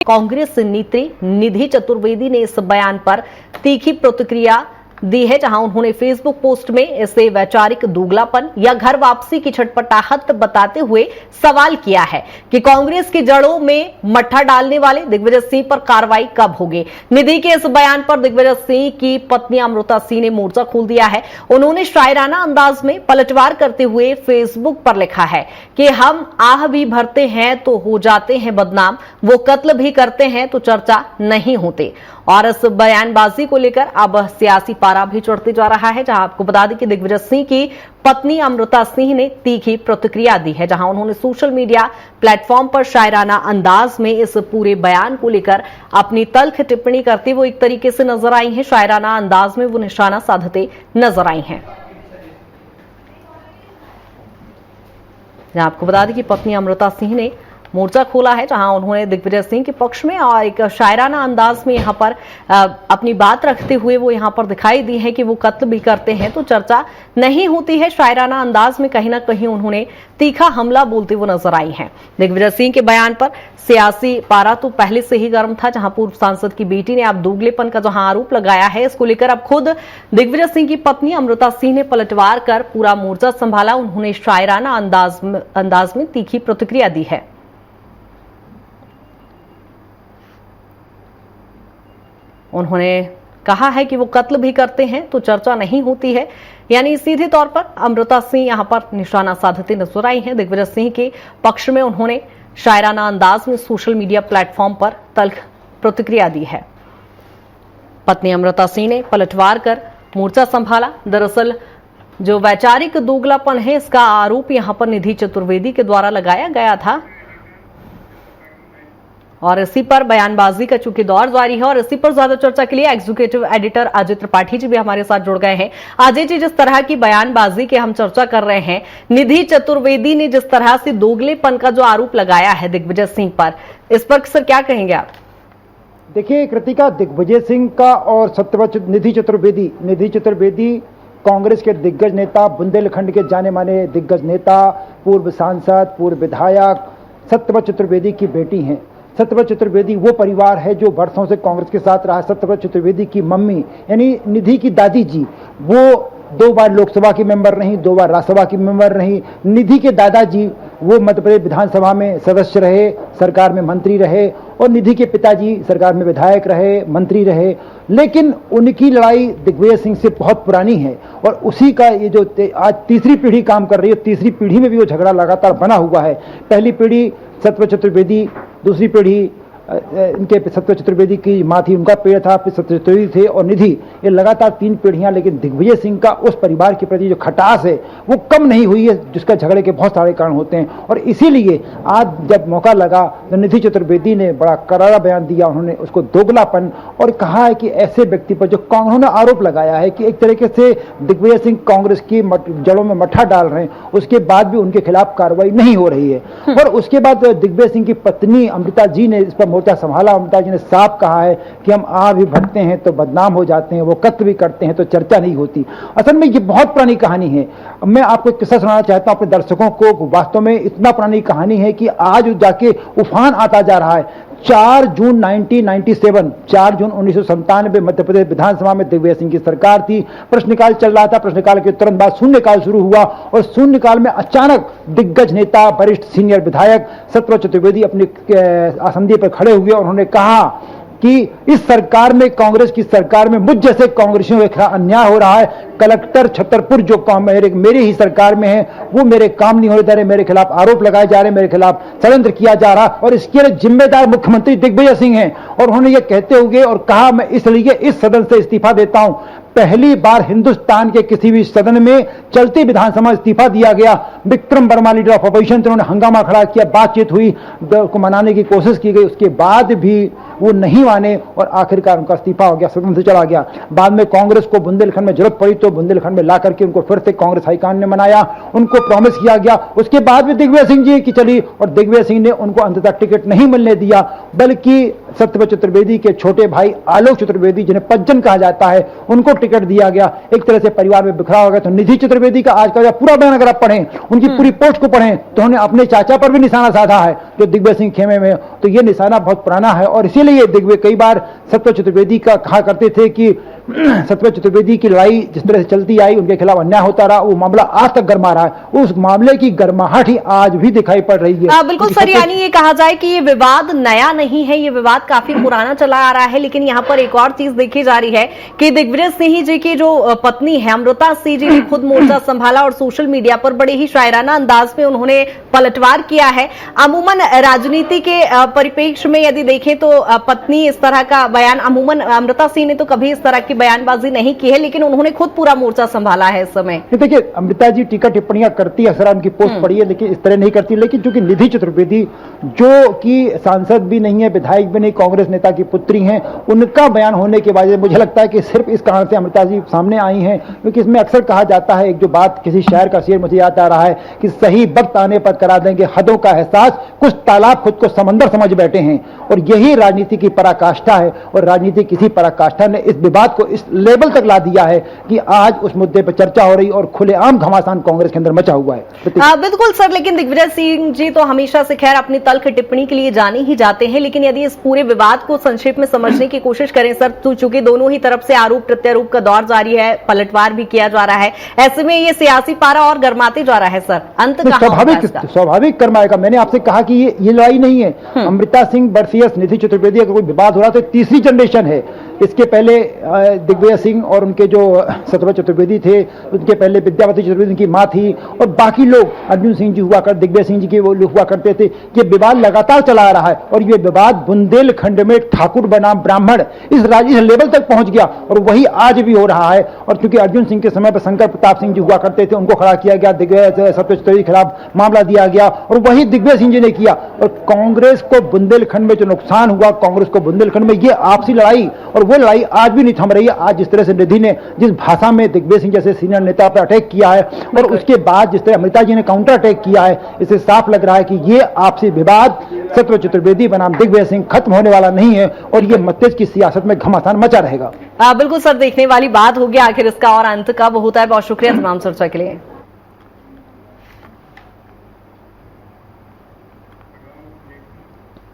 कांग्रेस नेत्री निधि चतुर्वेदी ने इस बयान पर तीखी प्रतिक्रिया दी है, जहां उन्होंने फेसबुक पोस्ट में इसे वैचारिक दोगलापन या घर वापसी की छटपटाहट बताते हुए सवाल किया है कि कांग्रेस की जड़ों में मट्ठा डालने वाले दिग्विजय सिंह पर कार्रवाई कब होगी। निधि के इस बयान पर दिग्विजय सिंह की पत्नी अमृता सिंह ने मोर्चा खोल दिया है। उन्होंने शायराना अंदाज में पलटवार करते हुए फेसबुक पर लिखा है कि हम आह भी भरते हैं तो हो जाते हैं बदनाम, वो कत्ल भी करते हैं तो चर्चा नहीं होती। और इस बयानबाजी को लेकर अब सियासी पारा भी चढ़ते जा रहा है, जहां आपको बता दें कि दिग्विजय सिंह की पत्नी अमृता सिंह ने तीखी प्रतिक्रिया दी है, जहां उन्होंने सोशल मीडिया प्लेटफॉर्म पर शायराना अंदाज में इस पूरे बयान को लेकर अपनी तल्ख टिप्पणी करते हुए एक तरीके से नजर आई हैं। शायराना अंदाज में वो निशाना साधते नजर आई हैं। आपको बता दें कि पत्नी अमृता सिंह ने मोर्चा खोला है, जहां उन्होंने दिग्विजय सिंह के पक्ष में और एक शायराना अंदाज में यहां पर अपनी बात रखते हुए वो यहां पर दिखाई दी है कि वो कत्ल भी करते हैं तो चर्चा नहीं होती है। शायराना अंदाज में कहीं ना कहीं उन्होंने तीखा हमला बोलते हुए नजर आई हैं। दिग्विजय सिंह के बयान पर सियासी पारा तो पहले से ही गर्म था, जहां पूर्व सांसद की बेटी ने अब दोगलेपन का जहां आरोप लगाया है, इसको लेकर अब खुद दिग्विजय सिंह की पत्नी अमृता सिंह ने पलटवार कर पूरा मोर्चा संभाला। उन्होंने शायराना अंदाज में तीखी प्रतिक्रिया दी है। उन्होंने कहा है कि वो कत्ल भी करते हैं तो चर्चा नहीं होती है, यानी सीधे तौर पर अमृता सिंह यहां पर निशाना साधते नजर आई हैं। दिग्विजय सिंह के पक्ष में उन्होंने शायराना अंदाज में सोशल मीडिया प्लेटफॉर्म पर तल्ख प्रतिक्रिया दी है। पत्नी अमृता सिंह ने पलटवार कर मोर्चा संभाला। दरअसल जो वैचारिक दोगलापन है, इसका आरोप यहां पर निधि चतुर्वेदी के द्वारा लगाया गया था और इसी पर बयानबाजी का चूंकि दौर जारी है और इसी पर ज्यादा चर्चा के लिए एग्जीक्यूटिव एडिटर अजय त्रिपाठी जी भी हमारे साथ जुड़ गए हैं। अजय जी, जिस तरह की बयानबाजी की हम चर्चा कर रहे हैं, निधि चतुर्वेदी ने जिस तरह से दोगलेपन का जो आरोप लगाया है दिग्विजय सिंह पर, इस पर सर क्या कहेंगे आप? देखिए कृतिका, दिग्विजय सिंह का और निधि चतुर्वेदी कांग्रेस के दिग्गज नेता, बुंदेलखंड के जाने माने दिग्गज नेता, पूर्व सांसद, पूर्व विधायक सत्यव्रत चतुर्वेदी की बेटी हैं। सत्यव्रत चतुर्वेदी वो परिवार है जो वर्षों से कांग्रेस के साथ रहा। सत्यव्रत चतुर्वेदी की मम्मी यानी निधि की दादी जी, वो 2 बार लोकसभा की मेंबर रही, 2 बार राज्यसभा की मेंबर रही। निधि के दादाजी वो मध्य प्रदेश विधानसभा में सदस्य रहे, सरकार में मंत्री रहे, और निधि के पिताजी सरकार में विधायक रहे, मंत्री रहे। लेकिन उनकी लड़ाई दिग्विजय सिंह से बहुत पुरानी है और उसी का ये जो आज तीसरी पीढ़ी काम कर रही है, तीसरी पीढ़ी में भी वो झगड़ा लगातार बना हुआ है। पहली पीढ़ी सत्यव्रत चतुर्वेदी, दूसरी पीढ़ी इनके सत्यव्रत चतुर्वेदी की माँ थी, उनका पेड़ था, फिर सत्यव्रत चतुर्वेदी थे और निधि, ये लगातार 3 पीढ़ियां। लेकिन दिग्विजय सिंह का उस परिवार के प्रति जो खटास है वो कम नहीं हुई है, जिसका झगड़े के बहुत सारे कारण होते हैं। और इसीलिए आज जब मौका लगा तो निधि चतुर्वेदी ने बड़ा करारा बयान दिया। उन्होंने उसको दोगलापन और कहा है कि ऐसे व्यक्ति पर जो उन्होंने आरोप लगाया है कि एक तरीके से दिग्विजय सिंह कांग्रेस की जड़ों में मट्ठा डाल रहे हैं, उसके बाद भी उनके खिलाफ कार्रवाई नहीं हो रही है। और उसके बाद दिग्विजय सिंह की पत्नी अमृता जी ने इस पर मोर्चा संभाला। अमृता जी ने साफ कहा है कि हम आह भी भरते हैं तो बदनाम हो जाते हैं, वो कत्ल भी करते हैं तो चर्चा नहीं होती। असल में ये बहुत पुरानी कहानी है। मैं आपको एक किस्सा सुनाना चाहता हूं अपने दर्शकों को। वास्तव में इतना पुरानी कहानी है कि आज जाके उफान आता जा रहा है। 4 जून 1997, 4 जून 1997 मध्य प्रदेश विधानसभा में दिग्विजय सिंह की सरकार थी। प्रश्नकाल चल रहा था। प्रश्नकाल के तुरंत बाद शून्यकाल शुरू हुआ और शून्यकाल में अचानक दिग्गज नेता, वरिष्ठ सीनियर विधायक सत्यव्रत चतुर्वेदी अपनी आसंदी पर खड़े हुए और उन्होंने कहा कि इस सरकार में, कांग्रेस की सरकार में मुझ जैसे कांग्रेसियों के खिलाफ अन्याय हो रहा है। कलेक्टर छतरपुर जो मेरी ही सरकार में है, वो मेरे काम नहीं होने दे रहे, मेरे खिलाफ आरोप लगाए जा रहे, मेरे खिलाफ षड्यंत्र किया जा रहा और इसके लिए जिम्मेदार मुख्यमंत्री दिग्विजय सिंह हैं। और उन्होंने ये कहते हुए और कहा, मैं इसलिए इस सदन से इस्तीफा देता हूं। पहली बार हिंदुस्तान के किसी भी सदन में चलती विधानसभा इस्तीफा दिया गया। Vikram Verma leader of opposition, उन्होंने हंगामा खड़ा किया, बातचीत हुई, को मनाने की कोशिश की गई, उसके बाद भी वो नहीं माने और आखिरकार उनका इस्तीफा हो गया, सदन से चला गया। बाद में कांग्रेस को बुंदेलखंड में जरूरत पड़ी तो बुंदेलखंड में ला करके उनको फिर से कांग्रेस हाईकमान ने मनाया, उनको प्रॉमिस किया गया। उसके बाद भी दिग्विजय सिंह जी की चली और दिग्विजय सिंह ने उनको अंततः टिकट नहीं मिलने दिया, बल्कि सत्यव्रत चतुर्वेदी के छोटे भाई आलोक चतुर्वेदी, जिन्हें पज्जन कहा जाता है, उनको टिकट दिया गया। एक तरह से परिवार में बिखरा हो गया। तो निधि चतुर्वेदी का आज का पूरा बयान अगर आप पढ़ें, उनकी पूरी पोस्ट को पढ़ें, तो उन्होंने अपने चाचा पर भी निशाना साधा है, जो दिग्विजय सिंह खेमे में। तो ये निशाना बहुत पुराना है और इसीलिए दिग्विजय कई बार सत्यव्रत चतुर्वेदी का कहा करते थे कि सत्यव्रत चतुर्वेदी की लड़ाई जिस तरह से चलती आई, उनके खिलाफ अन्याय होता रहा, वो मामला आज तक गर्मा रहा है। उस मामले की गर्माहट ही आज भी दिखाई पड़ रही है। बिल्कुल सर, यानी ये कहा जाए कि ये विवाद नया नहीं है, ये विवाद काफी पुराना चला आ रहा है। लेकिन यहाँ पर एक और चीज देखी जा रही है कि दिग्विजय सिंह जी की जो पत्नी है अमृता सिंह जी ने खुद मोर्चा संभाला और सोशल मीडिया पर बड़े ही शायराना अंदाज में उन्होंने पलटवार किया है। अमूमन राजनीति के परिप्रेक्ष्य में यदि देखें तो पत्नी इस तरह का बयान, अमूमन अमृता सिंह ने तो कभी इस तरह की बयानबाजी नहीं की है, लेकिन उन्होंने खुद पूरा मोर्चा संभाला है इस समय। देखिए, अमृता जी टीका टिप्पणियां करती है, अक्सर उनकी पोस्ट पढ़ी है, लेकिन इस तरह नहीं करती। लेकिन चूंकि निधि चतुर्वेदी जो कि सांसद भी नहीं है, विधायक भी नहीं, कांग्रेस नेता की पुत्री हैं, उनका बयान होने के वजह से मुझे लगता है कि सिर्फ इस कारण से अमृता जी सामने आई हैं, क्योंकि इसमें अक्सर कहा जाता है, एक जो बात किसी शायर का शेर मुझे याद आ रहा है कि सही वक्त आने पर करा देंगे हदों का एहसास, कुछ तालाब खुद को समंदर समझ बैठे हैं। और यही राजनीति की पराकाष्ठा है। और राजनीति किसी पराकाष्ठा ने इस विवाद को इस लेवल तक ला दिया है कि आज उस मुद्दे पर चर्चा हो रही और खुलेआम घमासान कांग्रेस के अंदर मचा हुआ है। बिल्कुल सर, लेकिन दिग्विजय सिंह जी तो हमेशा से खैर अपनी तल्ख टिप्पणी के लिए जाने ही जाते हैं। लेकिन यदि इस पूरे विवाद को संक्षेप में समझने की कोशिश करें सर, तो चूंकि दोनों ही तरफ से आरोप प्रत्यारोप का दौर जारी है, पलटवार भी किया जा रहा है, ऐसे में ये सियासी पारा और गर्माते जा रहा है सर। अंत स्वाभाविक गर्माएगा। मैंने आपसे कहा कि ये लड़ाई नहीं है। अमृता सिंह वर्सेस निधि चतुर्वेदी का कोई विवाद हो रहा तो तीसरी जनरेशन है। इसके पहले दिग्विजय सिंह और उनके जो सत्यव्रत चतुर्वेदी थे, उनके पहले विद्यावती चतुर्वेदी उनकी मां थी, और बाकी लोग अर्जुन सिंह जी हुआ कर, दिग्विजय सिंह जी के वो लोग हुआ करते थे। ये विवाद लगातार चला आ रहा है और ये विवाद बुंदेलखंड में ठाकुर बनाम ब्राह्मण इस लेवल तक पहुंच गया और वही आज भी हो रहा है। और क्योंकि अर्जुन सिंह के समय पर शंकर प्रताप सिंह जी हुआ करते थे, उनको खड़ा किया गया, दिग्विजय सत्यव्रत चतुर्वेदी के खिलाफ मामला दिया गया और वही दिग्विजय सिंह जी ने किया। और कांग्रेस को बुंदेलखंड में जो नुकसान हुआ, कांग्रेस को बुंदेलखंड में ये आपसी लड़ाई, और वो लड़ाई आज भी नहीं थम रही है। आज जिस तरह से निधि ने जिस भाषा में दिग्विजय सिंह जैसे सीनियर नेता पर अटैक किया है और उसके बाद जिस तरह अमृता जी ने काउंटर अटैक किया है, इससे साफ लग रहा है कि ये आपसी विवाद सत्यव्रत चतुर्वेदी बनाम दिग्विजय सिंह खत्म होने वाला नहीं है और ये मध्य की सियासत में घमासान मचा रहेगा। बिल्कुल सर, देखने वाली बात होगी आखिर इसका और अंत कब होता है। बहुत शुक्रिया तमाम चर्चा के लिए।